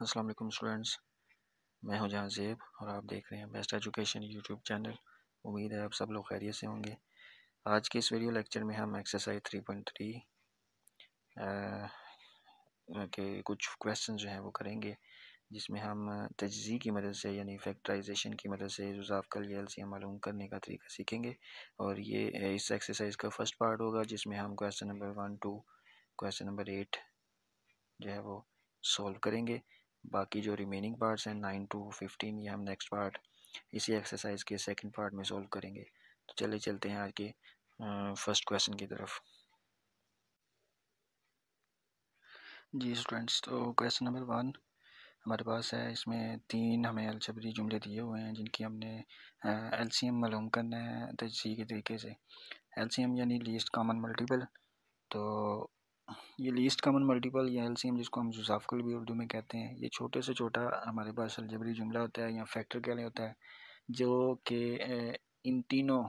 अस्सलाम वालेकुम स्टूडेंट्स, मैं हूं जहां ज़ेब और आप देख रहे हैं बेस्ट एजुकेशन यूट्यूब चैनल। उम्मीद है आप सब लोग खैरियत से होंगे। आज के इस वीडियो लेक्चर में हम एक्सरसाइज 3.3 के कुछ क्वेश्चन जो हैं वो करेंगे, जिसमें हम तजज़ी की मदद से यानी फैक्टराइजेशन की मदद से जुज़ाफ़ या एलसीएम मालूम करने का तरीका सीखेंगे। और ये इस एक्सरसाइज का फर्स्ट पार्ट होगा, जिसमें हम question number 1 to question number 8 जो है वो सॉल्व करेंगे। बाकी जो रिमेनिंग पार्ट्स हैं 9 to 15 ये हम नेक्स्ट पार्ट इसी एक्सरसाइज के सेकंड पार्ट में सॉल्व करेंगे। तो चलिए चलते हैं आज के फर्स्ट क्वेश्चन की तरफ। जी स्टूडेंट्स, तो क्वेश्चन नंबर 1 हमारे पास है। इसमें 3 हमें अलजबरी जुमले दिए हुए हैं, जिनकी हमने एलसीएम मालूम करना है तजज़ी के तरीके से। एलसीएम यानी लीस्ट कॉमन मल्टीपल। तो ये लीस्ट कॉमन मल्टीपल या एलसीएम, जिसको हम जुज़ाफ़ भी उर्दू में कहते हैं, ये छोटे से छोटा हमारे पास अलजबरी जुमला होता है या फैक्टर कह होता है, जो कि इन तीनों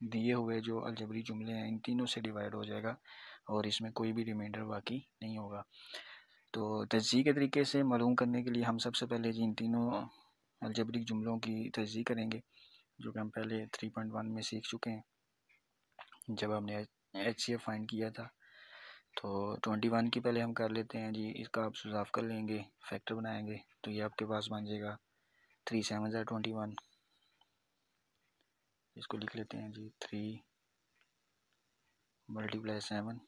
दिए हुए जो अलजबरी जुमले हैं इन तीनों से डिवाइड हो जाएगा और इसमें कोई भी रिमाइंडर बाकी नहीं होगा। तो तजज़ी के तरीके से मालूम करने के लिए हम सबसे पहले इन तीनों अलजबरिक जुमलों की तजज़ी करेंगे, जो कि हम पहले 3.1 में सीख चुके हैं जब हमने HCF फाइंड किया था। तो 21 की पहले हम कर लेते हैं जी। इसका आप जुज़ाफ़ कर लेंगे, फैक्टर बनाएंगे, तो ये आपके पास बन जाएगा 3 7 21। इसको लिख लेते हैं जी 3 × 7।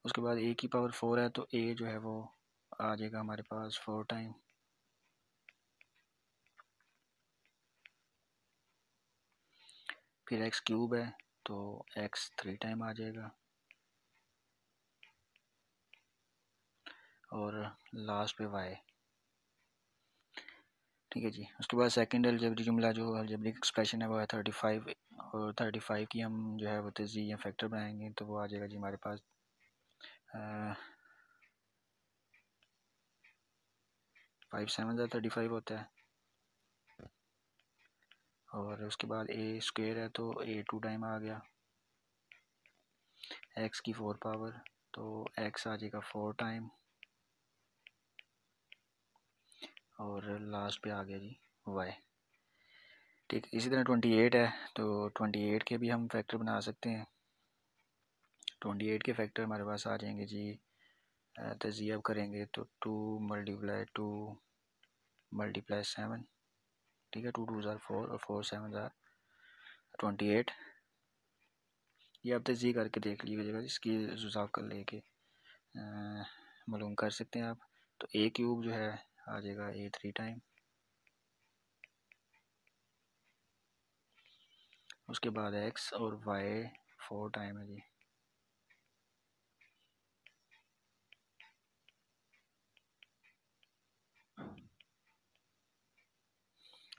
उसके बाद a की पावर 4 है, तो a जो है वो आ जाएगा हमारे पास 4 टाइम। फिर x क्यूब है, तो x 3 टाइम आ जाएगा। और लास्ट पे y। ठीक है जी। उसके बाद सेकंड अलजेब्रिक जुमला, जो अलजेब्रिक एक्सप्रेशन है, वो है 35। और 35 की हम जो है वो तजज़ी या फैक्टर बनाएंगे, तो वो आ जाएगा जी हमारे पास 5 7 35 होता है। और उसके बाद a स्क्वायर है, तो a 2 टाइम आ गया। x की 4 पावर, तो x आ जाएगा 4 टाइम। और लास्ट पे आ गया जी y। ठीक, इसी तरह 28 है, तो 28 के भी हम फैक्टर बना सकते हैं। 28 के फैक्टर हमारे पास आ जाएंगे जी, तज़िया करेंगे तो 2 × 2 × 7। ठीक है, 2 2 ज़ार 4 और 4 7 ज़ार 28। ये आप तज़िया करके देख लीजिएगा, इसकी जुज़ाफ़ कर लेके मालूम कर सकते हैं आप। तो a क्यूब जो है आ जाएगा a 3 टाइम। उसके बाद x और y 4 टाइम है जी।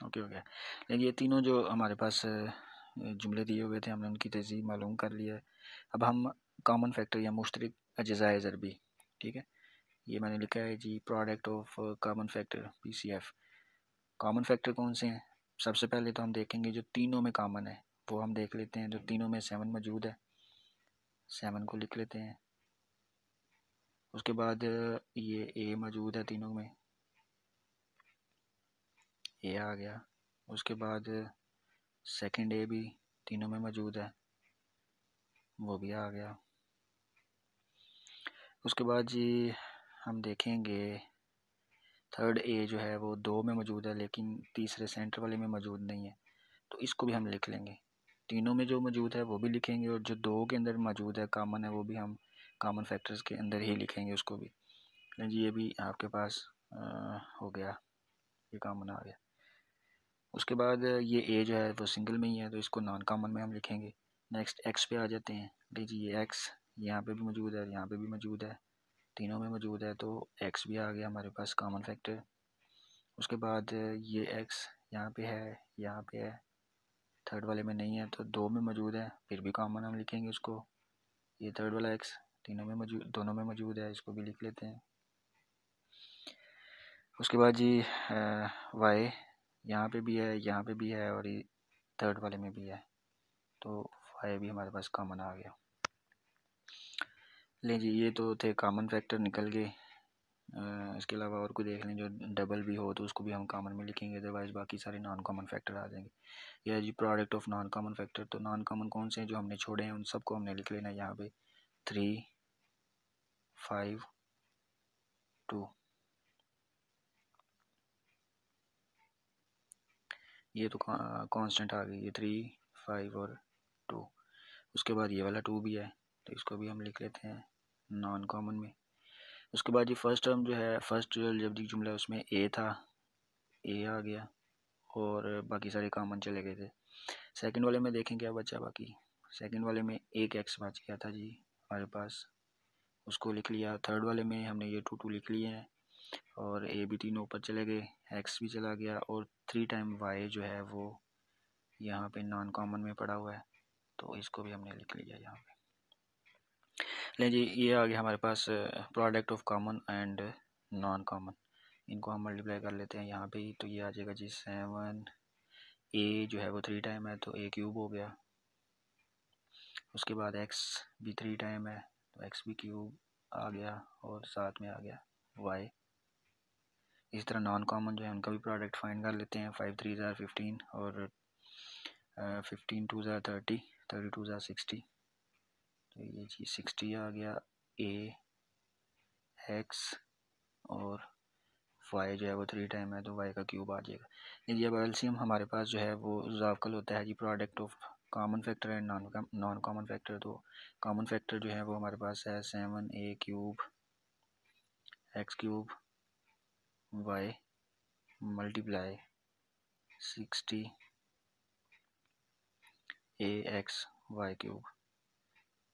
ओके हो गया। लेकिन ये तीनों जो हमारे पास जुमले दिए हुए थे, हमने उनकी तज़ीह मालूम कर लिया है। अब हम कॉमन फैक्टर या मुश्तरक अज्ज़ाए ज़रबी, ठीक है, ये मैंने लिखा है जी, product of common factor PCF। Common factor कौन से हैं? सबसे पहले तो हम देखेंगे जो तीनों में कॉमन है, वो हम देख लेते हैं। जो तीनों में 7 मौजूद है, 7 को लिख लेते हैं। उसके बाद ये a मौजूद है तीनों में, a आ गया। उसके बाद सेकंड a भी तीनों में मौजूद है, वो भी आ गया। उसके बाद जी हम देखेंगे थर्ड a जो है वो 2 में मौजूद है, लेकिन तीसरे सेंटर वाले में मौजूद नहीं है, तो इसको भी हम लिख लेंगे। तीनों में जो मौजूद है वो भी लिखेंगे, और जो 2 के अंदर मौजूद है कॉमन है, वो भी हम कॉमन फैक्टर्स के अंदर ही लिखेंगे उसको भी। जी ये भी आपके पास हो गया, ये कॉमन आ गया। उसके बाद ये a जो है वो सिंगल में ही है, तो इसको नॉन कॉमन में हम लिखेंगे। नेक्स्ट x पे आ जाते हैं। लीजिए ये x यहाँ पे भी मौजूद है, यहाँ पे भी मौजूद है, तीनों में मौजूद है, तो x भी आ गया हमारे पास कॉमन फैक्टर। उसके बाद ये x यहाँ पे है, यहाँ पे है, थर्ड वाले में नहीं है, तो 2 में मौजूद है, फिर भी कॉमन हम लिखेंगे उसको। ये थर्ड वाला x तीनों में मौजूद, दोनों में मौजूद है, इसको भी लिख लेते हैं। उसके बाद जी y यहाँ पे भी है, यहाँ पे भी है, और ये थर्ड वाले में भी है, तो y भी हमारे पास कॉमन आ गया। लें जी, ये तो थे कॉमन फैक्टर निकल गए। इसके अलावा और कोई देख लें जो डबल भी हो तो उसको भी हम कॉमन में लिखेंगे, अदरवाइज़ बाकी सारे नॉन कॉमन फैक्टर आ जाएंगे। यह जी product of non common factor. तो नॉन कॉमन कौन से हैं जो हमने छोड़े हैं उन सबको हमने लिख लेना है यहाँ पे 3, 5, 2। ये तो कांस्टेंट आ गई, ये 3, 5 और 2। उसके बाद ये वाला 2 भी है तो इसको भी हम लिख लेते हैं नॉन कॉमन में। उसके बाद ये फर्स्ट टर्म जो है, फर्स्ट जो अलजेब्रिक जुमला है उसमें ए था, ए आ गया और बाकी सारे कॉमन चले गए थे। सेकंड वाले में देखें क्या बचा बाकी। सेकंड वाले में एक एक्स बच गया था जी हमारे पास, उसको लिख लिया। थर्ड वाले में हमने ये 2 लिख लिए हैं और ए भी तीनों ऊपर चले गए, एक्स भी चला गया और 3 टाइम वाई जो है वो यहाँ पे नॉन कॉमन में पड़ा हुआ है तो इसको भी हमने लिख लिया यहाँ पे। ले जी, ये आ गया हमारे पास product of common and non common. इनको हम मल्टीप्लाई कर लेते हैं यहाँ पे ही, तो ये आ जाएगा जी 7। ए जो है वो 3 टाइम है तो ए क्यूब हो गया। उसके बाद एक्स भी 3 टाइम है तो एक्स भी क्यूब आ गया और साथ में आ गया वाई। इस तरह नॉन कॉमन जो है उनका भी प्रोडक्ट फाइंड कर लेते हैं। 5 3 ज़ार 15 और 15 2 ज़ार 30, 32 ज़ार 60। तो ये जी 60 आ गया, ए एक्स और वाई जो है वो 3 टाइम है तो वाई का क्यूब आ जाएगा। यदि अब एलसीएम हमारे पास जो है वो ज़ावकल होता है जी product of common factor and non common factor. तो कॉमन फैक्टर जो है वो हमारे पास है 7 a cube x cube y multiply 60 a x y cube.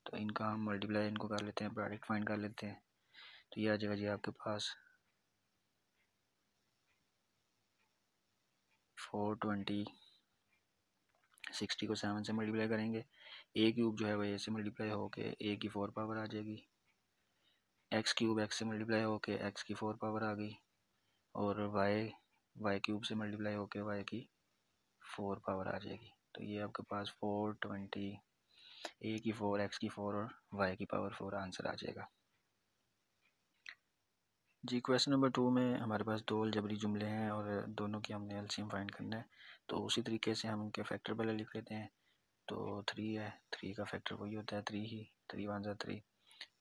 तो इनका हम मल्टीप्लाई इनको कर लेते हैं, प्रोडक्ट फाइंड कर लेते हैं। तो ये आ जाएगा जी आपके पास 420। 60 को 7 से मल्टीप्लाई करेंगे, ए क्यूब जो है वो ए से मल्टीप्लाई होके ए की 4 पावर आ जाएगी, एक्स क्यूब एक्स से मल्टीप्लाई होके एक्स की 4 पावर आ गई और वाई क्यूब से मल्टीप्लाई होके वाई की 4 पावर आ जाएगी। तो ये आपके पास 420 ए की 4 एक्स की 4 और वाई की पावर 4 आंसर आ जाएगा जी। क्वेश्चन नंबर 2 में हमारे पास 2 अलजेब्रिक जुमले हैं और दोनों की हमने एलसीएम फाइंड करना है। तो उसी तरीके से हम उनके फैक्टर पहले लिख लेते हैं। तो 3 है, 3 का फैक्टर वही होता है 3 ही, 3 1 ज़ा 3।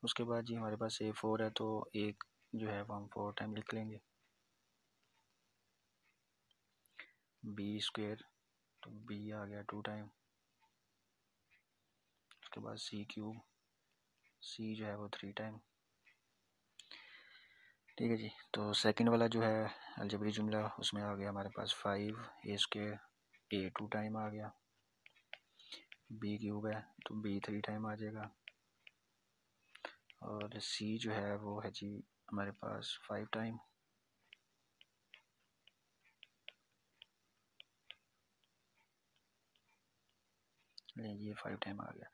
उसके बाद जी हमारे पास ए 4 है तो एक जो है वो हम 4 टाइम लिख लेंगे। बी स्क्वेयर तो बी आ गया 2 टाइम। उसके बाद सी क्यूब, सी जो है वो 3 टाइम। ठीक है जी। तो सेकंड वाला जो है अलजेब्रिक जुमला उसमें आ गया हमारे पास 5 ए स्क्वेयर, ए 2 टाइम आ गया। बी क्यूब है तो बी 3 टाइम आ जाएगा और सी जो है वो है जी हमारे पास 5 टाइम। ये 5 टाइम आ गया।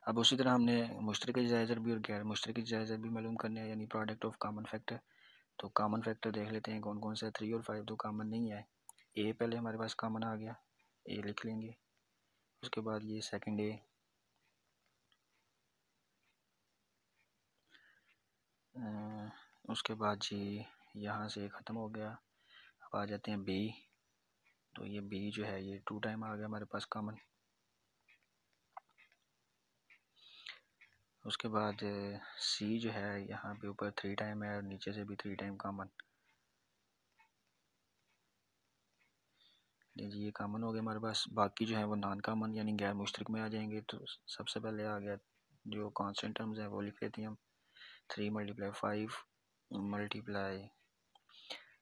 अब उसी तरह हमने मुश्तरक जायज़र भी और गैर मुश्तरक जायज़र भी मालूम करने हैं, यानी प्रोडक्ट ऑफ कॉमन फैक्टर। तो कॉमन फैक्टर देख लेते हैं कौन कौन सा है। 3 और 5 तो कॉमन नहीं है। ए पहले हमारे पास कॉमन आ गया, ए लिख लेंगे। उसके बाद ये सेकंड ए, उसके बाद जी यहाँ से ख़त्म हो गया। अब आ जाते हैं बी। तो ये बी जो है ये 2 टाइम आ गया हमारे पास कॉमन। उसके बाद सी जो है यहाँ पे ऊपर 3 टाइम है और नीचे से भी 3 टाइम कॉमन। जी ये कॉमन हो गया हमारे पास। बाकी जो है वो नॉन कॉमन यानी गैर मुश्तरक में आ जाएंगे। तो सबसे पहले आ गया जो कांस्टेंट टर्म्स हैं वो लिख लेते हैं हम। 3 मल्टीप्लाई 5 मल्टीप्लाई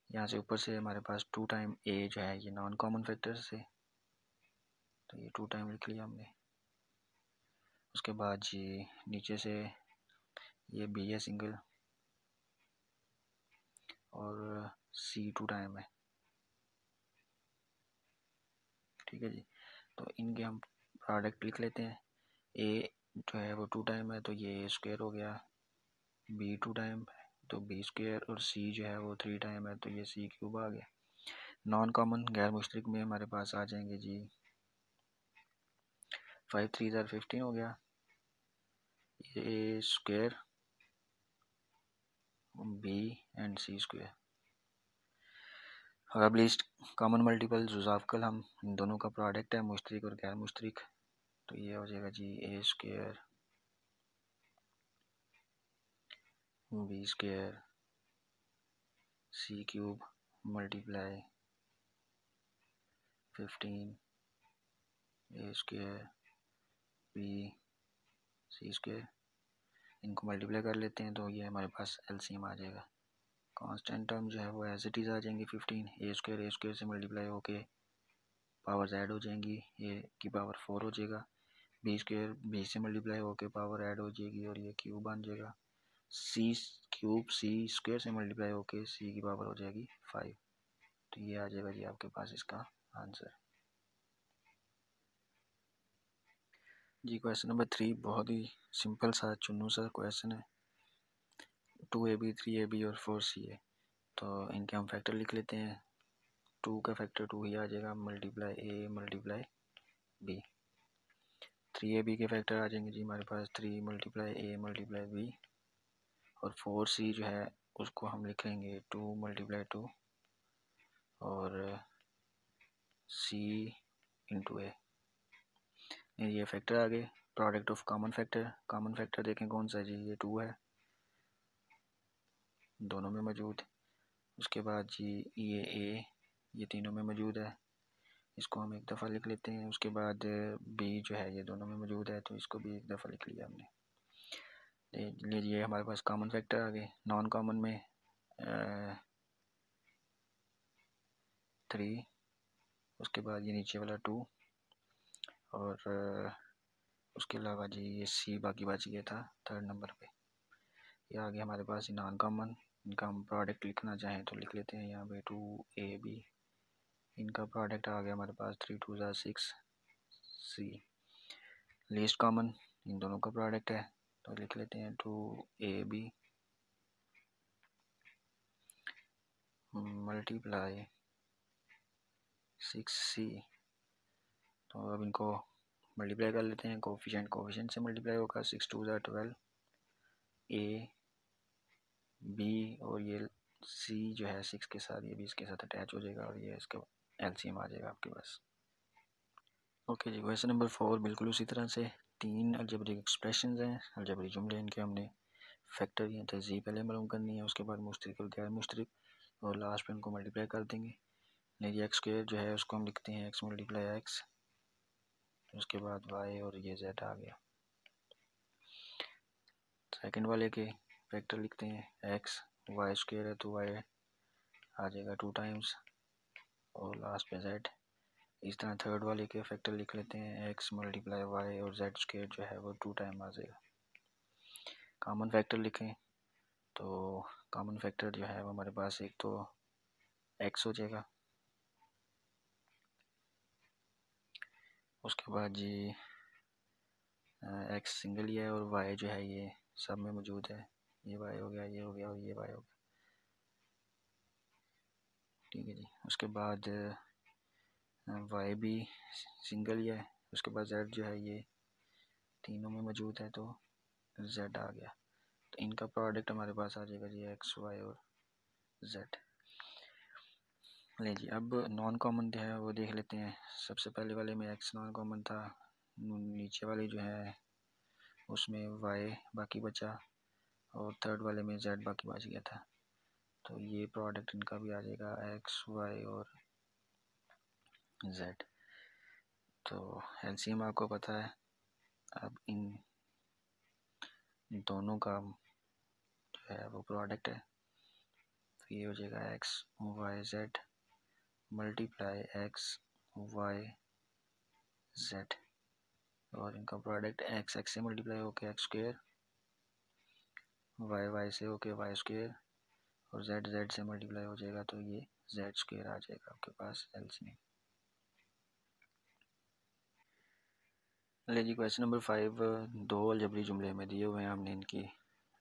यहाँ से ऊपर से हमारे पास 2 टाइम ए जो है ये नॉन कॉमन फैक्टर से, तो ये 2 टाइम लिख लिया हमने। उसके बाद जी नीचे से ये बी है सिंगल और सी 2 टाइम है। ठीक है जी। तो इनके हम प्रोडक्ट लिख लेते हैं। ए जो है वो 2 टाइम है तो ये स्क्वायर हो गया, बी 2 टाइम है तो बी स्क्वायर और सी जो है वो 3 टाइम है तो ये सी क्यूब आ गया। नॉन कॉमन गैर मुश्तरक में हमारे पास आ जाएंगे जी 5 3 ज़ार 15 हो गया, ये square b and c square. और अब लीस्ट कॉमन मल्टीपल जुजाफकल हम इन दोनों का प्रोडक्ट है, मुश्तरिक और गैर मुश्तरिक, तो ये हो जाएगा जी ए स्क्वायर बी स्क्वायर सी क्यूब मल्टीप्लाई 15 ए स्क्वायर बी सी स्क्वायर। इनको मल्टीप्लाई कर लेते हैं तो ये हमारे पास एलसीएम आ जाएगा। कांस्टेंट टर्म जो है वो एज इट इज़ आ जाएंगी 15, ए स्क्वायर से मल्टीप्लाई होके पावर्स ऐड हो जाएंगी, ए की पावर 4 हो जाएगा, बी स्क्वायर बी से मल्टीप्लाई होके पावर ऐड हो जाएगी और ये क्यूब बन जाएगा, सी क्यूब सी स्क्वायर से मल्टीप्लाई होके सी की पावर हो जाएगी 5। तो ये आ जाएगा जी आपके पास इसका आंसर। जी क्वेश्चन नंबर 3 बहुत ही सिंपल सा चुन्नू सा क्वेश्चन है। 2ab 3ab और 4c है, तो इनके हम फैक्टर लिख लेते हैं। 2 का फैक्टर 2 ही आ जाएगा multiply A multiply B. 3ab के फैक्टर आ जाएंगे जी हमारे पास 3 मल्टीप्लाई ए मल्टीप्लाई बी, और 4c जो है उसको हम लिखेंगे 2 मल्टीप्लाई 2 और c इंटू ए। ये फैक्टर आ गए। प्रोडक्ट ऑफ कॉमन फैक्टर देखें कौन सा है जी, ये 2 है, दोनों में मौजूद। उसके बाद जी ये ए, ये तीनों में मौजूद है, इसको हम एक दफ़ा लिख लेते हैं। उसके बाद बी जो है ये दोनों में मौजूद है, तो इसको भी एक दफ़ा लिख लिया हमने। लीजिए हमारे पास कॉमन फैक्टर आ गए। नॉन कॉमन में 3, उसके बाद ये नीचे वाला 2 और उसके अलावा जी ये सी बाकी बच गया था 3rd नंबर पे। ये आ गया हमारे पास नॉन कॉमन। इनका हम प्रोडक्ट लिखना चाहें तो लिख लेते हैं यहाँ पे 2ab, इनका प्रोडक्ट आ गया हमारे पास 3 2 6 सी। लीस्ट कॉमन इन दोनों का प्रोडक्ट है, तो लिख लेते हैं 2ab मल्टीप्लाई 6c। तो अब इनको मल्टीप्लाई कर लेते हैं, कोफिशिएंट से मल्टीप्लाई होगा, 6 2 12, ए बी और ये सी जो है 6 के साथ, ये भी इसके साथ अटैच हो जाएगा और ये इसका एलसीएम आ जाएगा आपके पास। ओके जी क्वेश्चन नंबर 4 बिल्कुल उसी तरह से 3 अलजेब्रिक एक्सप्रेशन हैं, अलजेब्रिक जुमले, इनके हमने फैक्टर या तहज़ीब पहले मालूम करनी है, उसके बाद मुश्तरिक और गैर मुश्तरिक, और लास्ट पे इनको मल्टीप्लाई कर देंगे। नहीं एक्स स्क्वायर जो है उसको हम लिखते हैं एक्स मल्टीप्लाई एक्स, उसके बाद वाई और ये जेड आ गया। सेकंड वाले के फैक्टर लिखते हैं एक्स, वाई स्क्वायर है तो वाई आ जाएगा 2 टाइम्स और लास्ट पे जेड। इस तरह थर्ड वाले के फैक्टर लिख लेते हैं एक्स मल्टीप्लाई वाई और जेड स्क्वायर जो है वो 2 टाइम आ जाएगा। कॉमन फैक्टर लिखें तो कॉमन फैक्टर जो है वो हमारे पास एक तो एक्स हो जाएगा, उसके बाद जी एक्स सिंगल ही है और वाई जो है ये सब में मौजूद है, ये वाई हो गया, ये हो गया और ये वाई हो गया, ठीक है जी। उसके बाद वाई भी सिंगल ही है, उसके बाद जेड जो है ये तीनों में मौजूद है तो जेड आ गया। तो इनका प्रोडक्ट हमारे पास आ जाएगा जी एक्स वाई और जेड। ले जी अब नॉन कॉमन जो है वो देख लेते हैं। सबसे पहले वाले में एक्स नॉन कॉमन था, नीचे वाले जो है उसमें वाई बाकी बचा और थर्ड वाले में जेड बाकी बच गया था, तो ये प्रोडक्ट इनका भी आ जाएगा एक्स वाई और जेड। तो एलसीएम आपको पता है, अब इन दोनों का जो है वो प्रोडक्ट है, तो ये हो जाएगा x y z multiply x y z, और इनका प्रोडक्ट एक्स एक्स से मल्टीप्लाई होके एक्स स्क्वायर, वाई वाई से होके वाई स्क्वायर और जेड जेड से मल्टीप्लाई हो जाएगा तो ये जेड स्क्वायर आ जाएगा आपके पास एलसीएम। ले जी क्वेश्चन नंबर 5 दो अलजेब्रिक जुमले में दिए हुए हैं, हमने इनकी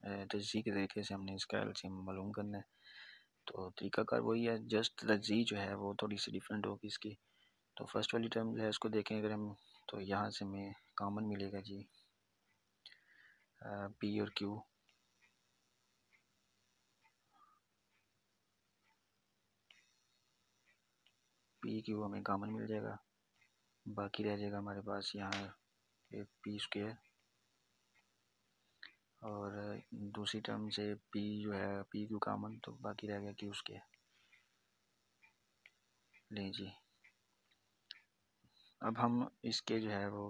तजज़ी के तरीके से हमने इसका एलसीएम मालूम करना है। तो तरीकाकार वही है, जस्ट तजज़ी जो है वो थोड़ी सी डिफरेंट होगी इसकी। तो फर्स्ट वाली टर्म जो है इसको देखें अगर हम, तो यहाँ से हमें कॉमन मिलेगा जी पी और क्यू, पी क्यू हमें कॉमन मिल जाएगा, बाकी रह जाएगा हमारे पास यहाँ पी स्क्वायर, और दूसरी टर्म से पी जो है पी क्यू कॉमन, तो बाकी रह गया क्यू स्क्वायर। लें जी, अब हम इसके जो है वो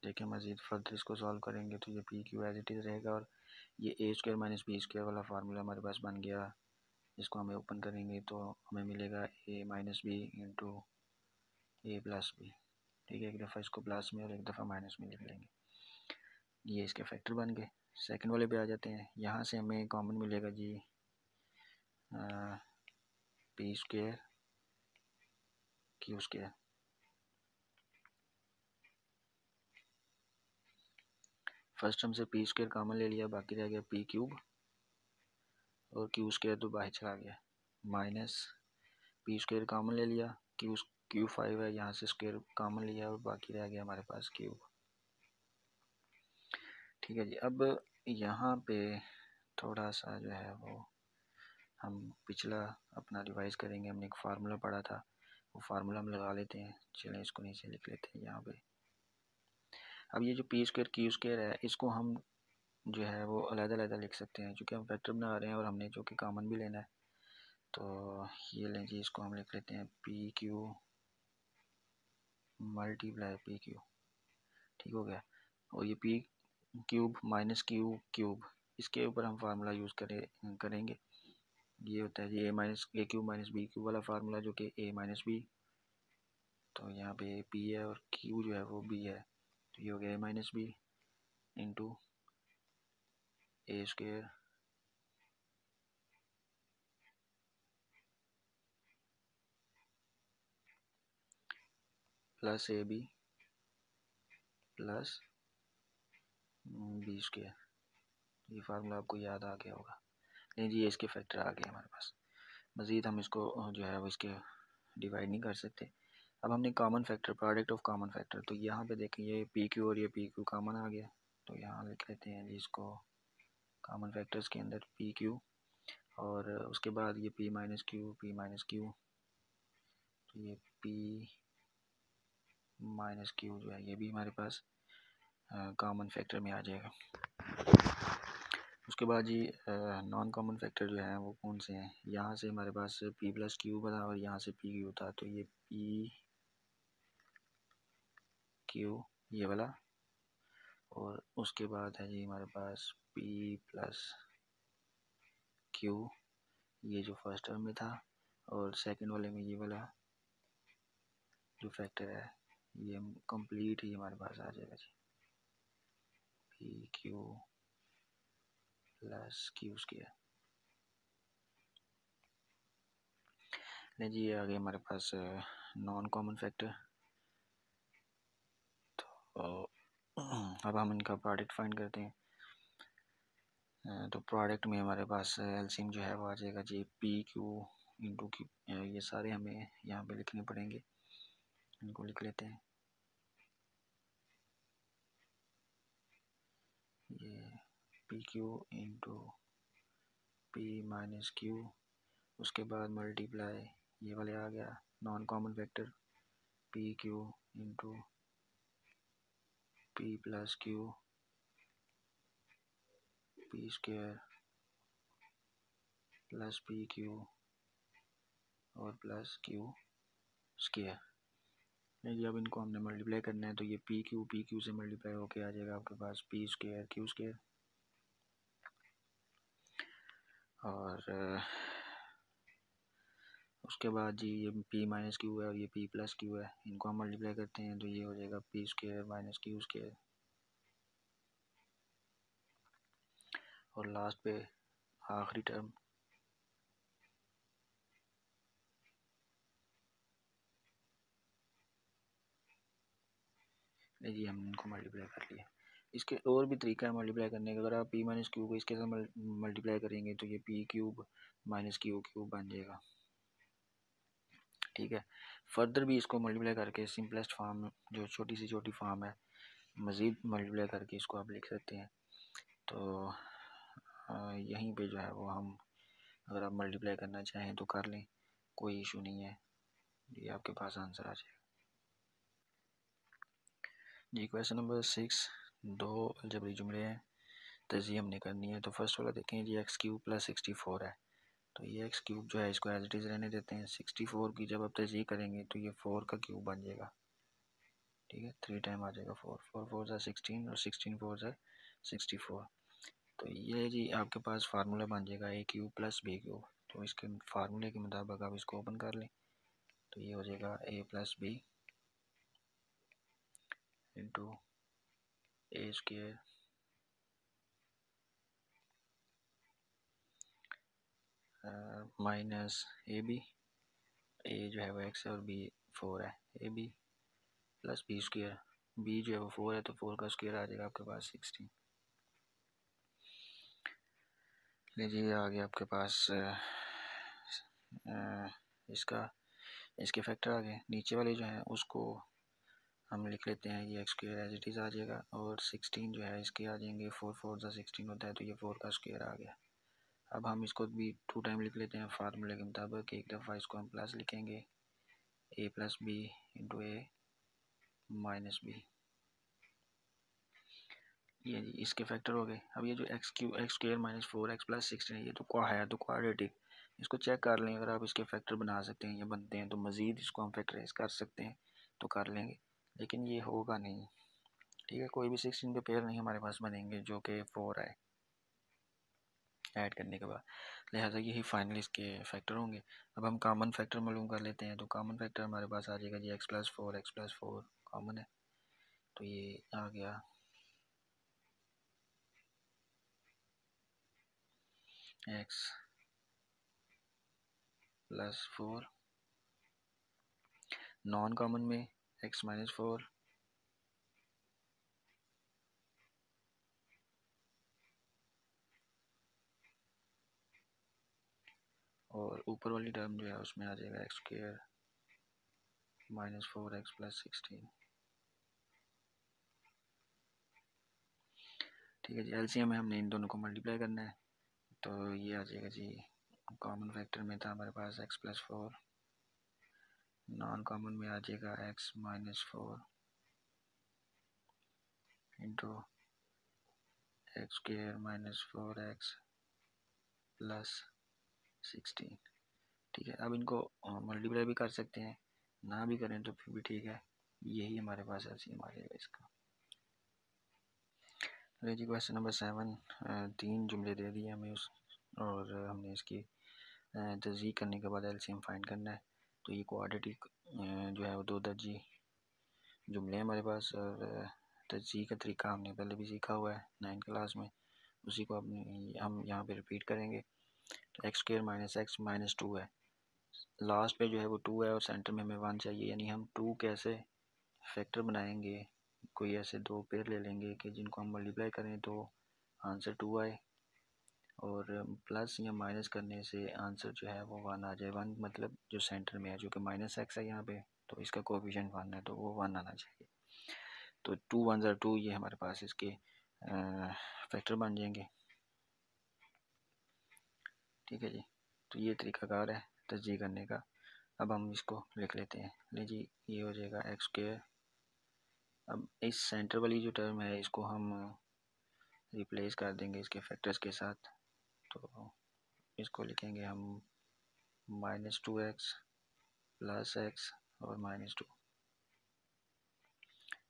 देखें मज़ीद फर्दर इसको सॉल्व करेंगे तो ये p q as it is रहेगा, और ये a square minus b square वाला फार्मूला हमारे पास बन गया। इसको हमें ओपन करेंगे तो हमें मिलेगा ए माइनस बी इंटू ए प्लस बी। ठीक है, एक दफ़ा इसको प्लस में और एक दफ़ा माइनस में लिख लेंगे, ये इसके फैक्टर बन गए। सेकंड वाले पे आ जाते हैं, यहाँ से हमें कॉमन मिलेगा G P square Q square. First term से पी स्क्वायर कॉमन ले लिया, बाकी रह गया पी क्यूब, और क्यू स्क्वायर तो बाहर चला गया, माइनस पी स्क्वायर कॉमन ले लिया, क्यू 5 है, यहाँ से स्क्वायर कॉमन लिया और बाकी रह गया हमारे पास क्यूब। ठीक है जी, अब यहाँ पे थोड़ा सा जो है वो हम पिछला अपना रिवाइज करेंगे। हमने एक फार्मूला पढ़ा था, वो फार्मूला हम लगा लेते हैं। चलें इसको नीचे लिख लेते हैं यहाँ पे। अब ये जो पी स्क्वायर क्यू स्क्वायर है, इसको हम जो है वो अलग-अलग लिख सकते हैं, चूँकि हम फैक्टर बना रहे हैं और हमने जो कि कॉमन भी लेना है। तो ये लें जी, इसको हम लिख लेते हैं P Q multiply P Q. ठीक हो गया, और ये P cube minus Q cube, इसके ऊपर हम फार्मूला यूज़ करेंगे। ये होता है जी ए माइनस ए क्यूब माइनस बी क्यूब वाला फार्मूला, जो कि ए माइनस बी, तो यहाँ पे ए पी है और क्यू जो है वो बी है, तो ये हो गया a minus b into a square plus a b plus b square. ये फार्मूला आपको याद आ गया होगा। नहीं जी, ये इसके फैक्टर आ गए हमारे पास। मज़ीद हम इसको जो है वो इसके डिवाइड नहीं कर सकते। अब हमने common factor, product of common factor, तो यहाँ पे देखें ये पी क्यू और ये पी क्यू कॉमन आ गया, तो यहाँ लिख लेते हैं जी इसको कॉमन फैक्टर्स के अंदर पी क्यू, और उसके बाद ये पी माइनस क्यू, तो ये पी माइनस क्यू जो है ये भी हमारे पास कॉमन फैक्टर में आ जाएगा। उसके बाद जी नॉन कॉमन फैक्टर जो है वो कौन से हैं, यहाँ से हमारे पास पी प्लस क्यू बना और यहाँ से पी क्यू था, तो ये पी क्यू ये वाला, और उसके बाद है जी हमारे पास पी प्लस क्यू, ये जो फर्स्ट टर्म में था, और सेकंड वाले में ये वाला जो फैक्टर है ये कंप्लीट ही हमारे पास आ जाएगा जी, p q plus q square. नहीं जी, ये आ गया हमारे पास नॉन कॉमन फैक्टर। तो अब हम इनका प्रोडक्ट फाइंड करते हैं। तो प्रोडक्ट में हमारे पास एलसीएम जो है वो आ जाएगा जी पी क्यू इंटू क्यू, ये सारे हमें यहाँ पे लिखने पड़ेंगे, इनको लिख लेते हैं। ये p Q into P minus Q, उसके बाद मल्टीप्लाई ये वाले आ गया non common factor P Q into P plus Q P square plus P Q और प्लस क्यू स्क्वायर। नहीं, अब इनको हमने मल्टीप्लाई करना है, तो ये पी क्यू से मल्टीप्लाई होके आ जाएगा आपके पास पी स्क्वायर क्यू स्क्वायर, और उसके बाद जी ये पी माइनस क्यू है और ये पी प्लस क्यू है, इनको हम मल्टीप्लाई करते हैं तो ये हो जाएगा P square minus Q square, और लास्ट पे आखिरी टर्म जी हमने इनको मल्टीप्लाई कर लिया। इसके और भी तरीका है मल्टीप्लाई करने का, अगर आप पी माइनस क्यू को इसके साथ मल्टीप्लाई करेंगे तो ये P cube minus Q cube बन जाएगा। ठीक है, फर्दर भी इसको मल्टीप्लाई करके सिंपलेस्ट फॉर्म जो छोटी से छोटी फॉर्म है, मज़ीद मल्टीप्लाई करके इसको आप लिख सकते हैं। तो यहीं पे जो है वो हम अगर आप मल्टीप्लाई करना चाहें तो कर लें, कोई इशू नहीं है। ये आपके पास आंसर आ जाएगा जी। क्वेश्चन नंबर 6, दो अलजेब्रिक जुमले हैं, तज़ीह हमने करनी है। तो फर्स्ट वाला देखें जी, x³ + 64 है। तो ये x³ जो है इसको एज इट इज़ रहने देते हैं। 64 की जब आप तज़ीह करेंगे तो ये 4 का क्यूब बन जाएगा, ठीक है। 3 टाइम आ जाएगा 4, 4 4 ज़ा 16 और 16 4 ज़ा 64। तो ये जी आपके पास फार्मूला बन जाएगा a³ + b³। तो इसके फार्मूले के मुताबिक आप इसको ओपन कर लें तो ये हो जाएगा a + b into a² minus ab। a जो है वो x है और b 4 है। ab + b²। b जो है वो 4 है तो 4 का स्क्वायर आ जाएगा आपके पास 16। लीजिए आ गया आपके पास इसके फैक्टर आ गए। नीचे वाले जो हैं उसको हम लिख लेते हैं, ये x² एज इट इज़ आ जाएगा और 16 जो है इसके आ जाएंगे, 4 4 ज़ा 16 होता है तो ये 4 का स्क्वायर आ गया। अब हम इसको भी 2 टाइम लिख लेते हैं फार्मूले के मुताबिक। एक दफ़ा इसको हम प्लस लिखेंगे a + b into a minus b। ये जी इसके फैक्टर हो गए। अब ये जो x² - 4x + 16 ये तो क्या है, तो क्वाड्रेटिक। इसको चेक कर लें, अगर आप इसके फैक्टर बना सकते हैं या बनते हैं तो मज़ीद इसको हम फैक्टराइज कर सकते हैं तो कर लेंगे, लेकिन ये होगा नहीं, ठीक है। कोई भी 16 के पेयर नहीं हमारे पास बनेंगे जो कि 4 आए ऐड करने के बाद, लिहाजा यही फाइनल इसके फैक्टर होंगे। अब हम कॉमन फैक्टर मालूम कर लेते हैं। तो कॉमन फैक्टर हमारे पास आ जाएगा जी x + 4 कॉमन है तो ये आ गया x + 4। नॉन कॉमन में x - 4 और ऊपर वाली टर्म जो है उसमें आ जाएगा x² - 4x + 16, ठीक है जी। एलसीएम में हमने इन दोनों को मल्टीप्लाई करना है तो ये आ जाएगा जी। कॉमन फैक्टर में था हमारे पास x + 4, नॉन कॉमन में आ जाएगा x - 4 इंटू x² - 4x + 16, ठीक है। अब इनको मल्टीप्लाई भी कर सकते हैं, ना भी करें तो फिर भी ठीक है। यही हमारे पास एलसीएम आ जाएगा इसका। जी क्वेश्चन नंबर 7, 3 जुमले दे दिए हमें और हमने इसकी तज़ीह करने के बाद एलसीएम फाइंड करना है। तो ये क्वाड्रेटिक जो है वो 2 दर्जी जुमले हैं हमारे पास और तज़ीह का तरीका हमने पहले भी सीखा हुआ है 9th क्लास में, उसी को हम यहाँ पे रिपीट करेंगे। तो x² - x - 2 है, लास्ट पे जो है वो 2 है और सेंटर में हमें 1 चाहिए, यानी हम 2 कैसे फैक्टर बनाएंगे। कोई ऐसे 2 पेयर ले लेंगे कि जिनको हम मल्टीप्लाई करें तो आंसर 2 आए और प्लस या माइनस करने से आंसर जो है वो 1 आ जाए। 1 मतलब जो सेंटर में है, जो कि -x है यहाँ पे, तो इसका कोएफिशिएंट 1 है तो वो 1 आना चाहिए। तो 2 1 ज़ा 2 ये हमारे पास इसके फैक्टर बन जाएंगे, ठीक है जी। तो ये तरीकाकार है तस्जीह करने का। अब हम इसको लिख लेते हैं। ले जी ये हो जाएगा x²। अब इस सेंटर वाली जो टर्म है इसको हम रिप्लेस कर देंगे इसके फैक्टर्स के साथ। तो इसको लिखेंगे हम -2x + x और -2,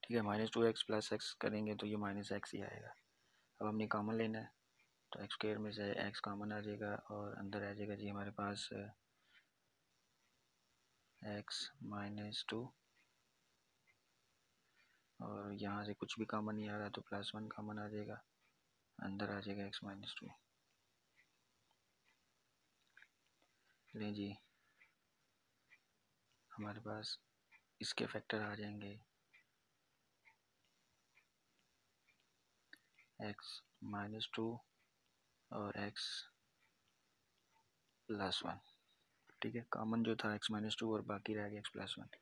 ठीक है। -2x + x करेंगे तो ये -x ही आएगा। अब हमने कॉमन लेना है तो x² में से x कॉमन आ जाएगा और अंदर आ जाएगा जी हमारे पास x - 2 और यहाँ से कुछ भी कॉमन नहीं आ रहा तो +1 कॉमन आ जाएगा, अंदर आ जाएगा x - 2। लें जी हमारे पास इसके फैक्टर आ जाएंगे x - 2 और x + 1, ठीक है। कॉमन जो था x - 2 और बाकी रह गया x + 1।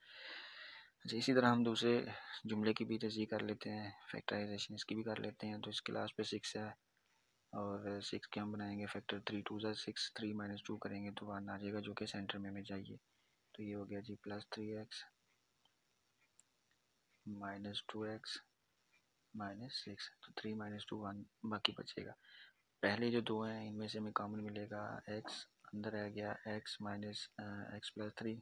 अच्छा, इसी तरह हम दूसरे जुमले की भी तज़ीह कर लेते हैं, फैक्टराइजेशन इसकी भी कर लेते हैं। तो इसके लास्ट पे 6 है और 6 के हम बनाएंगे फैक्टर 3 2 ज़ा 6, 3 - 2 करेंगे तो 1 आ जाएगा जो कि सेंटर में हमें चाहिए। तो ये हो गया जी +3x -2x -6। तो 3 - 2 1 बाकी बचेगा। पहले जो दो हैं इनमें से हमें कॉमन मिलेगा x, अंदर आ गया x -x + 3।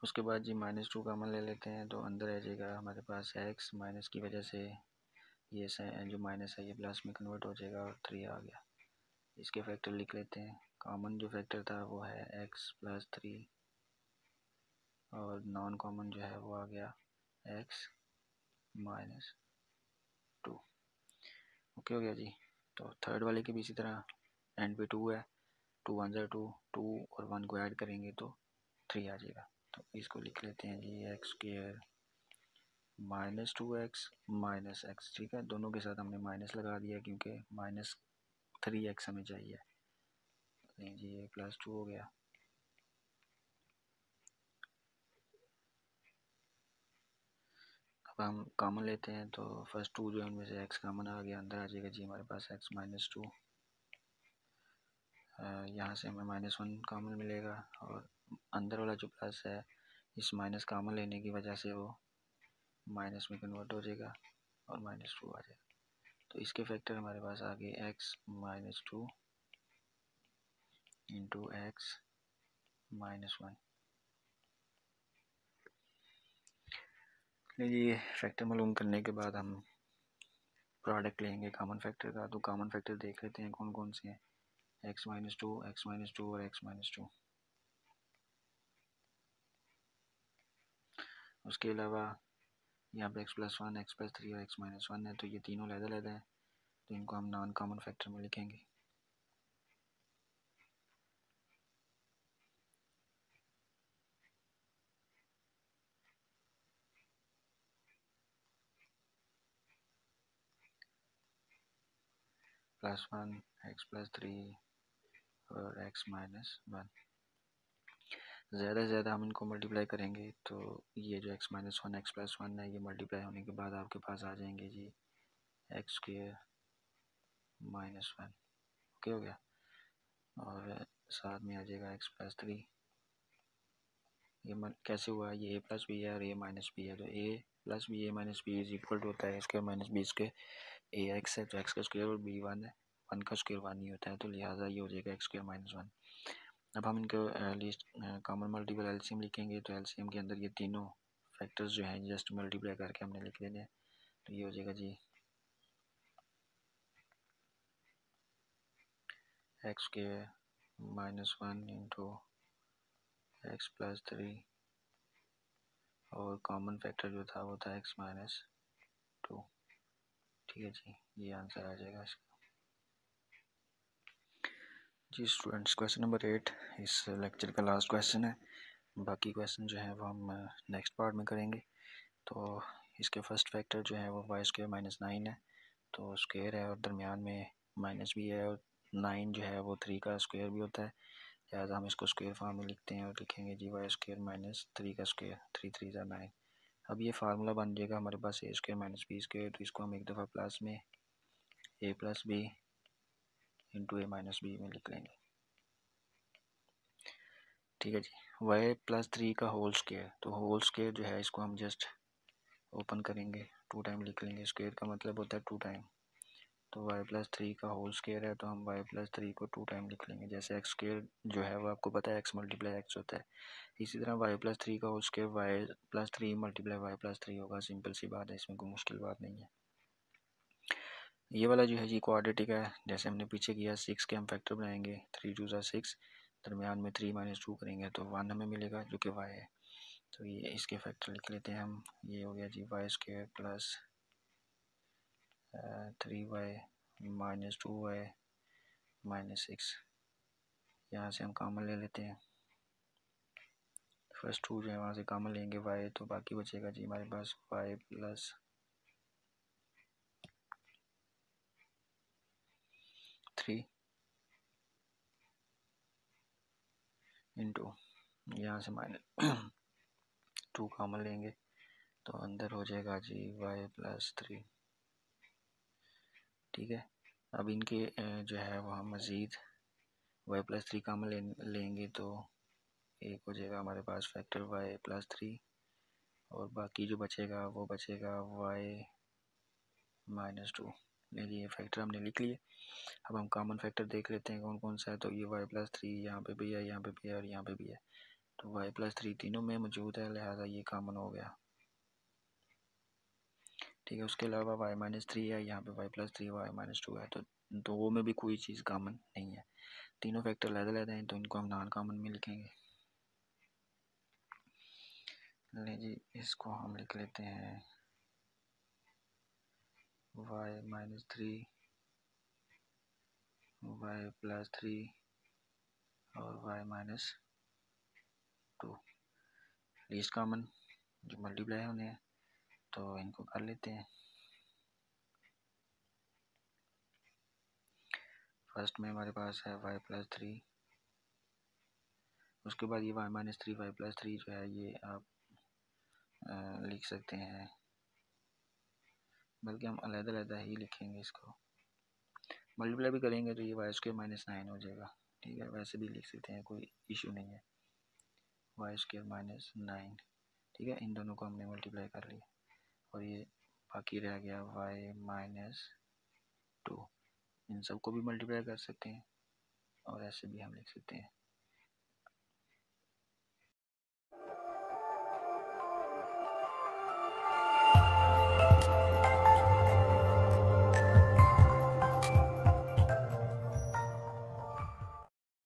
उसके बाद जी -2 कॉमन ले लेते हैं तो अंदर आ जाएगा हमारे पास x, माइनस की वजह से ये जो माइनस है ये प्लस में कन्वर्ट हो जाएगा और 3 आ गया। इसके फैक्टर लिख लेते हैं। कॉमन जो फैक्टर था वो है x + 3 और नॉन कॉमन जो है वो आ गया x -2। ओके हो गया जी। तो थर्ड वाले के भी इसी तरह एंड पे 2 है, 2 1 ज़ा 2, 2 और 1 को ऐड करेंगे तो 3 आ जाएगा। तो इसको लिख लेते हैं जी x² -2x -x। ठीक है, दोनों के साथ हमने माइनस लगा दिया क्योंकि -3x हमें चाहिए। जी ये +2 हो गया। अब हम कॉमन लेते हैं तो फर्स्ट 2 जो है उनमें से x कॉमन आ गया, अंदर आ जाएगा जी हमारे पास x -2। यहाँ से हमें -1 कॉमन मिलेगा और अंदर वाला जो प्लस है इस माइनस कॉमन लेने की वजह से वो माइनस में कन्वर्ट हो जाएगा और -2 आ जाएगा। तो इसके फैक्टर हमारे पास आ गए x -2 इंटू x -1। ये फैक्टर मालूम करने के बाद हम प्रोडक्ट लेंगे कॉमन फैक्टर का। तो कॉमन फैक्टर देख लेते हैं कौन कौन से हैं। x -2, x -2 और x -2। उसके अलावा यहाँ पे x +1, x +3 और x -1 है, तो ये तीनों अलग-अलग हैं, तो इनको हम नॉन कॉमन फैक्टर में लिखेंगे। +1, x +3 और x -1। ज़्यादा से ज़्यादा हम इनको मल्टीप्लाई करेंगे तो ये जो x -1 x +1 है ये मल्टीप्लाई होने के बाद आपके पास आ जाएंगे जी x² -1। ओके हो गया। और साथ में आ जाएगा x +3। ये कैसे हुआ, ये a + b है और a - b है, तो a + b a - b is equal to होता है a² - b square. a x है तो x का स्क्वायर और b 1 है, 1 का स्क्वायर 1 ही होता है, तो लिहाजा ये हो जाएगा x² -1। अब हम इनको लिस्ट कॉमन मल्टीपल एलसीएम लिखेंगे, तो एलसीएम के अंदर ये तीनों फैक्टर्स जो हैं जस्ट मल्टीप्लाई करके हमने लिख देने हैं। तो ये हो जाएगा जी x² -1 इंटू x +3 और कॉमन फैक्टर जो था वो था x -2। ठीक है जी, ये आंसर आ जाएगा इसका। जी स्टूडेंट्स, क्वेश्चन नंबर 8 इस लेक्चर का लास्ट क्वेश्चन है। बाकी क्वेश्चन जो है वो हम नेक्स्ट पार्ट में करेंगे। तो इसके फर्स्ट फैक्टर जो है वो y² -9 है, तो स्क्वायर है और दरमियान में माइनस भी है और 9 जो है वो 3 का स्क्वायर भी होता है, लिहाजा हम इसको स्क्वायर फॉर्म में लिखते हैं और लिखेंगे जी y² -3 का स्क्वायर, 3 3 ज़ा 9। अब ये फार्मूला बन जाएगा हमारे पास a² - b², तो इसको हम एक दफ़ा प्लस में a + b into a - b में लिख लेंगे। ठीक है जी, y +3 का होल स्क्वायर, तो होल स्क्वायर जो है इसको हम जस्ट ओपन करेंगे, 2 टाइम लिख लेंगे। स्क्वायर का मतलब होता है 2 टाइम, तो y +3 का होल स्क्वायर है तो हम y +3 को 2 टाइम लिख लेंगे। जैसे x² जो है वो आपको पता है x × x होता है, इसी तरह y +3 का होल स्क्वायर y +3 × y +3 होगा। सिंपल सी बात है, इसमें कोई मुश्किल बात नहीं है। ये वाला जो है जी क्वाड्रेटिक है, जैसे हमने पीछे किया 6 के हम फैक्टर बनाएंगे, 3 2 ज़ा 6, दरमियान में 3 - 2 करेंगे तो 1 हमें मिलेगा जो कि y है। तो ये इसके फैक्टर लिख लेते हैं हम। ये हो गया जी y² + 3y - 2y - 6। यहाँ से हम कॉमन ले लेते हैं, फर्स्ट 2 जो है वहाँ से कॉमन लेंगे y, तो बाकी बचेगा जी हमारे पास y + 3 इंटू यहाँ से -2 कॉमन लेंगे तो अंदर हो जाएगा जी y + 3। ठीक है, अब इनके जो है वो हम मज़ीद y+3 कॉमन लेंगे तो एक हो जाएगा हमारे पास फैक्टर y+3, और बाकी जो बचेगा वो बचेगा y-2। लीजिए ये फैक्टर हमने लिख लिए। अब हम कॉमन फैक्टर देख लेते हैं कौन कौन सा है। तो ये y+3 यहाँ पे भी है, यहाँ पे भी है और यहाँ पे भी है। तो y+3 तीनों में मौजूद है, लिहाजा ये कॉमन हो गया। ठीक है, उसके अलावा y-3 है, यहाँ पे y+3 y-2 है। तो दो में भी कोई चीज़ कॉमन नहीं है, तीनों फैक्टर अलग-अलग हैं, तो इनको हम नॉन कॉमन में लिखेंगे। ले जी, इसको हम लिख लेते हैं y-3 y+3 और y-2 लीस्ट कॉमन जो मल्टीप्लाई होने हैं, तो इनको कर लेते हैं। फर्स्ट में हमारे पास है y+3, उसके बाद ये y-3 y+3 जो है ये आप लिख सकते हैं, बल्कि हम अलग-अलग ही लिखेंगे। इसको मल्टीप्लाई भी करेंगे तो ये y² -9 हो जाएगा। ठीक है, वैसे भी लिख सकते हैं, कोई इशू नहीं है। y² -9, ठीक है, इन दोनों को हमने मल्टीप्लाई कर लिया और ये बाकी रह गया y-2। इन सबको भी मल्टीप्लाई कर सकते हैं और ऐसे भी हम लिख सकते हैं।